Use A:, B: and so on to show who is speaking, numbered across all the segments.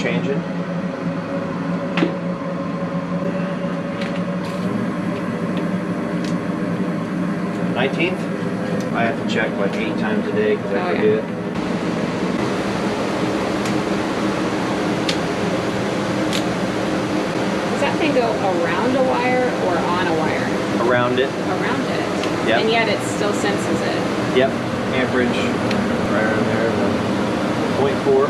A: changing. 19th. I have to check like 8 times a day because I forget.
B: Does that thing go around a wire or on a wire?
A: Around it.
B: Around it.
A: Yep.
B: And yet it still senses it.
A: Yep. Amperage right around there. 0.4.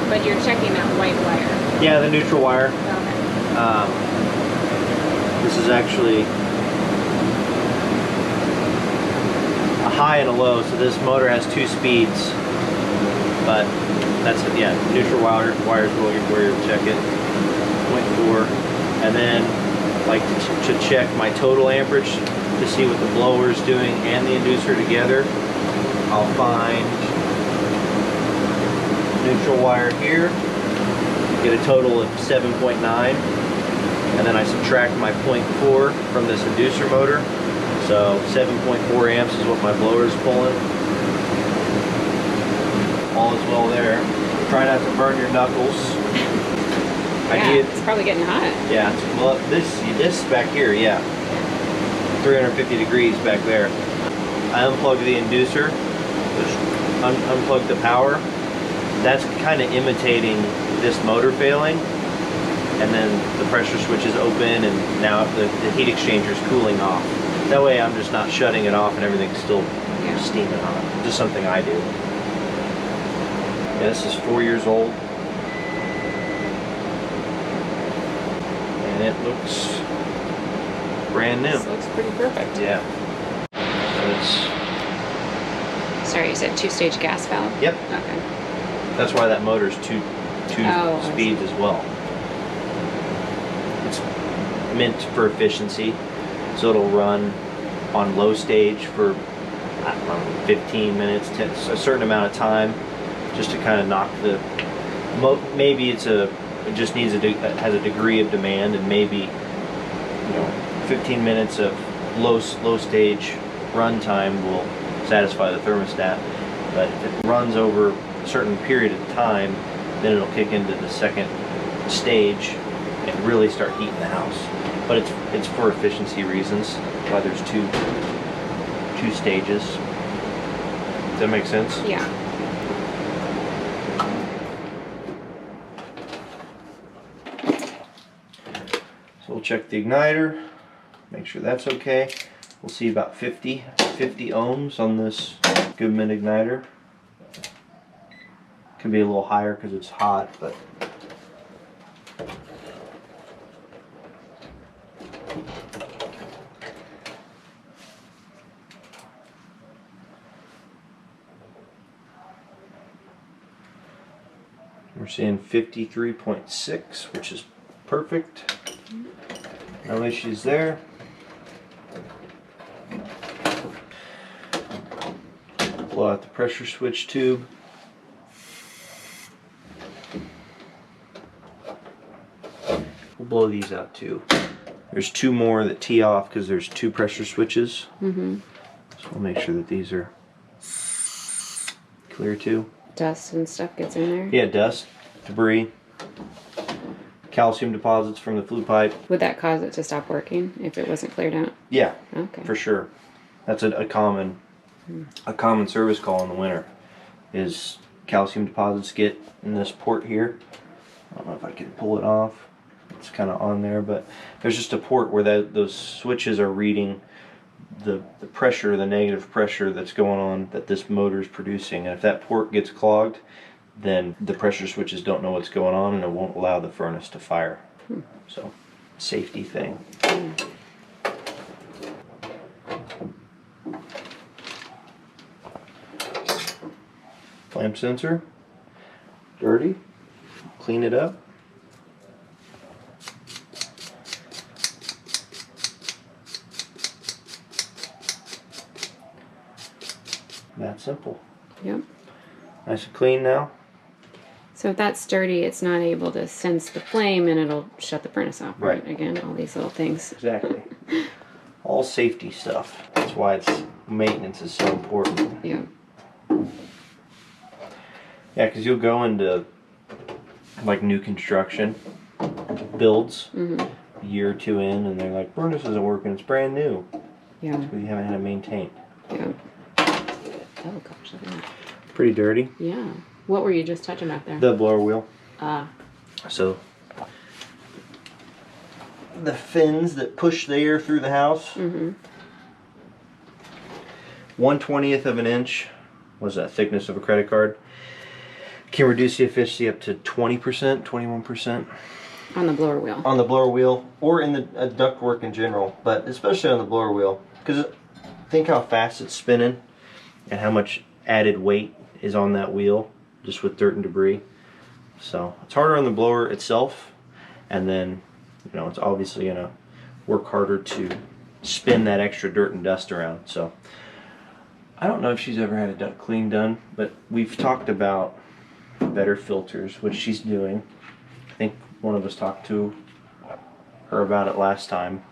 B: But you're checking that white wire.
A: Yeah, the neutral wire.
B: Okay.
A: This is actually a high and a low, so this motor has 2 speeds. But that's it. Yeah, neutral wire is where you check it. 0.4, and then like to check my total amperage to see what the blower is doing and the inducer together. I'll find neutral wire here, get a total of 7.9, and then I subtract my 0.4 from this inducer motor. So 7.4 amps is what my blower is pulling. All is well there. Try not to burn your knuckles.
B: Yeah, it's probably getting hot.
A: Yeah, well, this back here, yeah, 350 degrees back there. I unplug the inducer, just unplug the power. That's kind of imitating this motor failing, and then the pressure switch is open, and now the heat exchanger is cooling off. That way, I'm just not shutting it off, and everything's still steaming hot. Just something I do. Yeah, this is 4 years old. And it looks brand new.
B: This looks pretty perfect.
A: Yeah. So it's...
B: Sorry, you said 2-stage gas valve?
A: Yep.
B: Okay.
A: That's why that motor's two speeds as well. It's meant for efficiency, so it'll run on low stage for, I don't know, 15 minutes, a certain amount of time, just to kind of knock the... Maybe it just needs has a degree of demand, and maybe 15 minutes of low stage run time will satisfy the thermostat. But if it runs over a certain period of time, then it'll kick into the second stage and really start heating the house. But it's for efficiency reasons. That's why there's two stages. Does that make sense?
B: Yeah.
A: So we'll check the igniter, make sure that's okay. We'll see about 50 ohms on this Goodman igniter. Could be a little higher because it's hot, but we're seeing 53.6, which is perfect. No issues there. Blow out the pressure switch tube. We'll blow these out too. There's 2 more that tee off because there's 2 pressure switches. So we'll make sure that these are clear too.
B: Dust and stuff gets in there?
A: Yeah, dust, debris, calcium deposits from the flue pipe.
B: Would that cause it to stop working if it wasn't cleared out?
A: Yeah,
B: okay,
A: for sure. That's a common service call in the winter. Is calcium deposits get in this port here. I don't know if I can pull it off. It's kind of on there, but there's just a port where those switches are reading the pressure, the negative pressure that's going on that this motor is producing. And if that port gets clogged, then the pressure switches don't know what's going on, and it won't allow the furnace to fire. So, safety thing. Flame sensor, dirty, clean it up. That simple.
B: Yep.
A: Nice and clean now.
B: So if that's dirty, it's not able to sense the flame, and it'll shut the furnace off.
A: Right.
B: Again, all these little things.
A: Exactly. All safety stuff. That's why maintenance is so important.
B: Yeah.
A: Yeah, because you'll go into like new construction builds, a year or two in, and they're like, furnace isn't working, it's brand new.
B: Yeah.
A: We haven't had it maintained.
B: Yeah. Oh gosh, look at that.
A: Pretty dirty.
B: Yeah. What were you just touching back there?
A: The blower wheel.
B: Ah.
A: So the fins that push the air through the house. 1/20th of an inch was that thickness of a credit card. Can reduce the efficiency up to 20%, 21%.
B: On the blower wheel.
A: On the blower wheel, or in the ductwork in general, but especially on the blower wheel, because think how fast it's spinning and how much added weight is on that wheel just with dirt and debris. So it's harder on the blower itself, and then it's obviously gonna work harder to spin that extra dirt and dust around. So I don't know if she's ever had a duct clean done, but we've talked about better filters, which she's doing. I think one of us talked to her about it last time,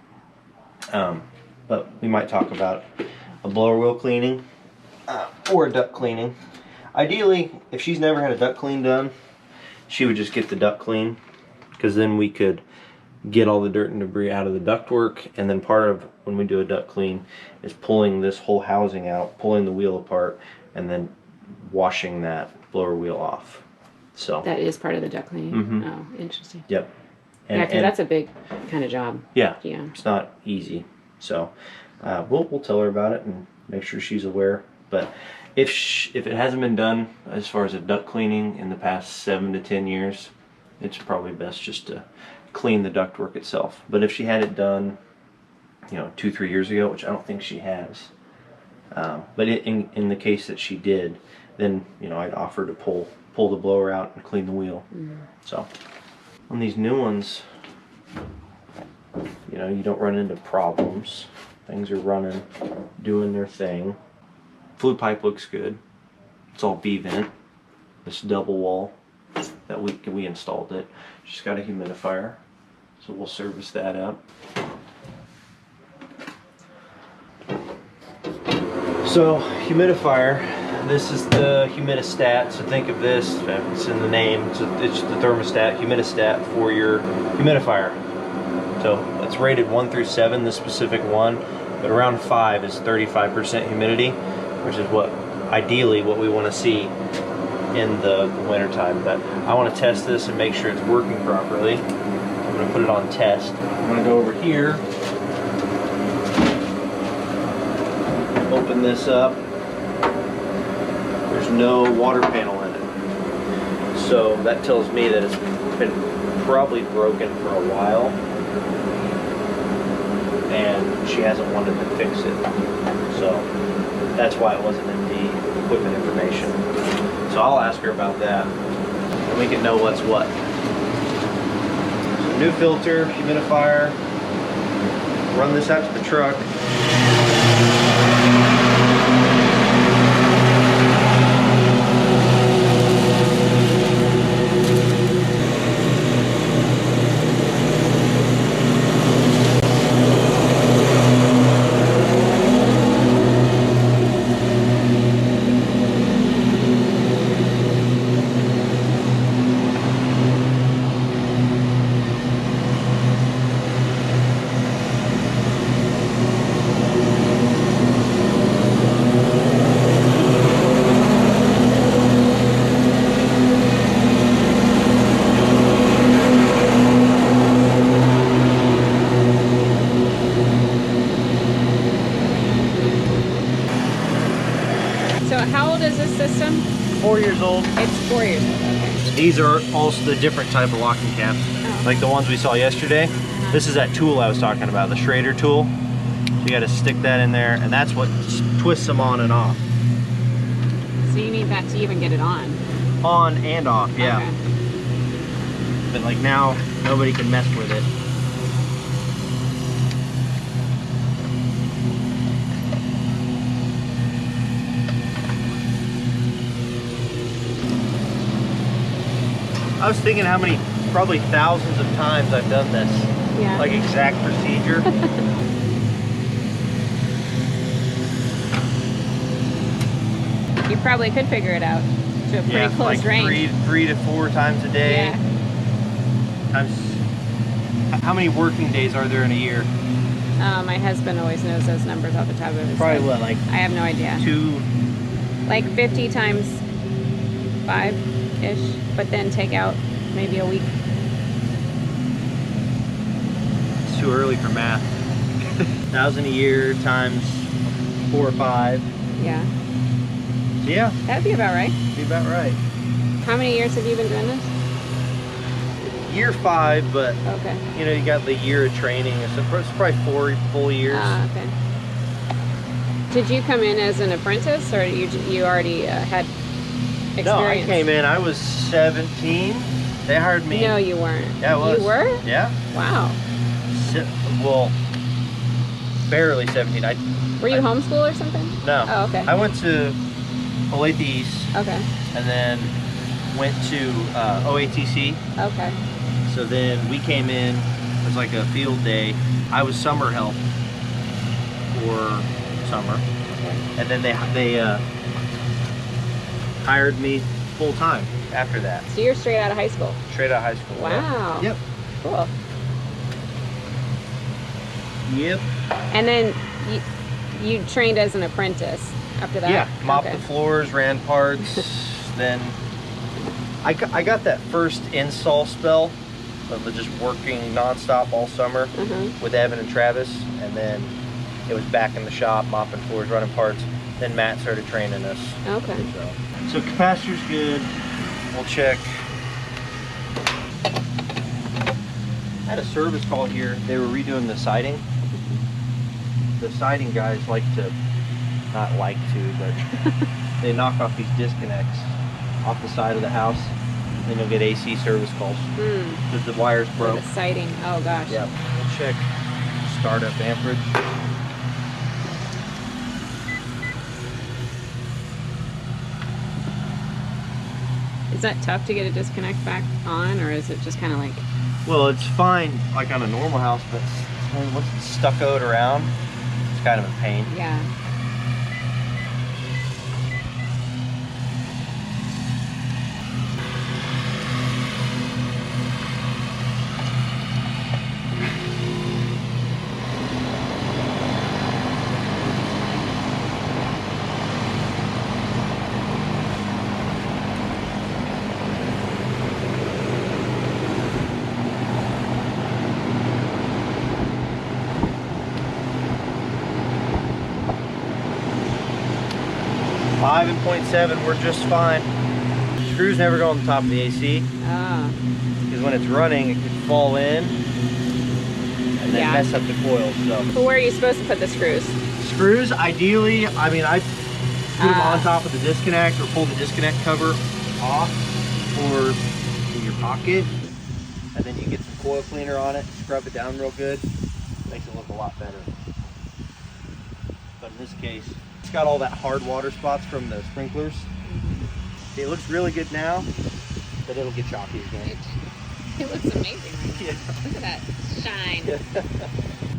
A: but we might talk about a blower wheel cleaning or a duct cleaning. Ideally, if she's never had a duct clean done, she would just get the duct clean, because then we could get all the dirt and debris out of the ductwork, and then part of when we do a duct clean is pulling this whole housing out, pulling the wheel apart, and then washing that blower wheel off. So
B: that is part of the duct cleaning. Oh, interesting.
A: Yep.
B: Yeah, because that's a big kind of job.
A: Yeah.
B: Yeah.
A: It's not easy. So we'll tell her about it and make sure she's aware. But if it hasn't been done as far as a duct cleaning in the past 7 to 10 years, it's probably best just to clean the ductwork itself. But if she had it done, 2-3 years ago, which I don't think she has, but in the case that she did, then I'd offer to pull the blower out and clean the wheel. So on these new ones, you don't run into problems. Things are running, doing their thing. Fluid pipe looks good. It's all B-vent. This double wall that we installed it. She's got a humidifier, so we'll service that up. So humidifier, this is the humidistat. So think of this, it's in the name, it's the thermostat, humidistat for your humidifier. So it's rated 1 through 7, this specific one, but around 5 is 35% humidity, which is ideally what we want to see in the wintertime. But I want to test this and make sure it's working properly. I'm going to put it on test. I'm going to go over here, open this up. There's no water panel in it, so that tells me that it's been probably broken for a while and she hasn't wanted to fix it, so that's why it wasn't in the equipment information. So I'll ask her about that and we can know what's what. So new filter, humidifier, run this out to the truck.
B: How old is this system?
A: 4 years old.
B: It's 4 years old, okay.
A: These are also the different type of locking caps, like the ones we saw yesterday. This is that tool I was talking about, the Schrader tool. So you got to stick that in there, and that's what twists them on and off.
B: So you need that to even get it on?
A: On and off, yeah.
B: Okay.
A: But like now, nobody can mess with it. I was thinking how many, probably thousands of times I've done this.
B: Yeah.
A: Like exact procedure.
B: You probably could figure it out to a pretty close
A: like
B: range.
A: three to 4 times a day.
B: Yeah.
A: times. How many working days are there in a year?
B: My husband always knows those numbers off the top of his
A: Probably
B: head.
A: what, like
B: I have no idea.
A: 2?
B: Like 50 times 5-ish, but then take out maybe a week.
A: It's too early for math. 1,000 a year times 4 or 5.
B: Yeah.
A: So yeah,
B: That'd be about right.
A: be about right.
B: How many years have you been doing this?
A: Year 5, but
B: Okay.
A: you know, you got the year of training. So it's probably 4 full years.
B: Ah, okay. Did you come in as an apprentice, or you already had experience?
A: No, I came in. I was 17. They hired me.
B: No, you weren't.
A: Yeah, I was.
B: You were?
A: Yeah.
B: Wow.
A: Well, barely 17.
B: Were you homeschool or something?
A: No.
B: Oh, okay.
A: I went to Olathe East
B: Okay.
A: and then went to OATC.
B: Okay.
A: So then we came in. It was like a field day. I was summer help for summer, and then they hired me full time after that.
B: So you're straight out of high school.
A: Straight out of high school.
B: Wow.
A: Yep.
B: Cool.
A: Yep.
B: And then you trained as an apprentice after that?
A: Yeah. Mopped
B: Okay.
A: the floors, ran parts. Then I got that first install spell of just working nonstop all summer with Evan and Travis, and then it was back in the shop, mopping floors, running parts. Then Matt started training us.
B: Okay.
A: So capacitor's good. We'll check. I had a service call here. They were redoing the siding. The siding guys like to, not like to, but they knock off these disconnects off the side of the house. Then you'll get AC service calls because the wires broke.
B: The siding. Oh gosh.
A: Yeah. We'll check startup amperage.
B: Is that tough to get a disconnect back on, or is it just kind of like?
A: Well, it's fine like on a normal house, but once it's stuccoed around, it's kind of a pain.
B: Yeah.
A: Five and 0.7, we're just fine. Screws never go on the top of the AC
B: Ah.
A: because when it's running, it can fall in and then mess up the coils. So
B: But where are you supposed to put the screws?
A: screws, ideally, I mean, I put them on top of the disconnect or pull the disconnect cover off or in your pocket, and then you get some coil cleaner on it, scrub it down real good, makes it look a lot better. But in this case, it's got all that hard water spots from the sprinklers. It looks really good now, but it'll get choppy again.
B: It looks amazing right now.
A: Yeah.
B: Look at that shine.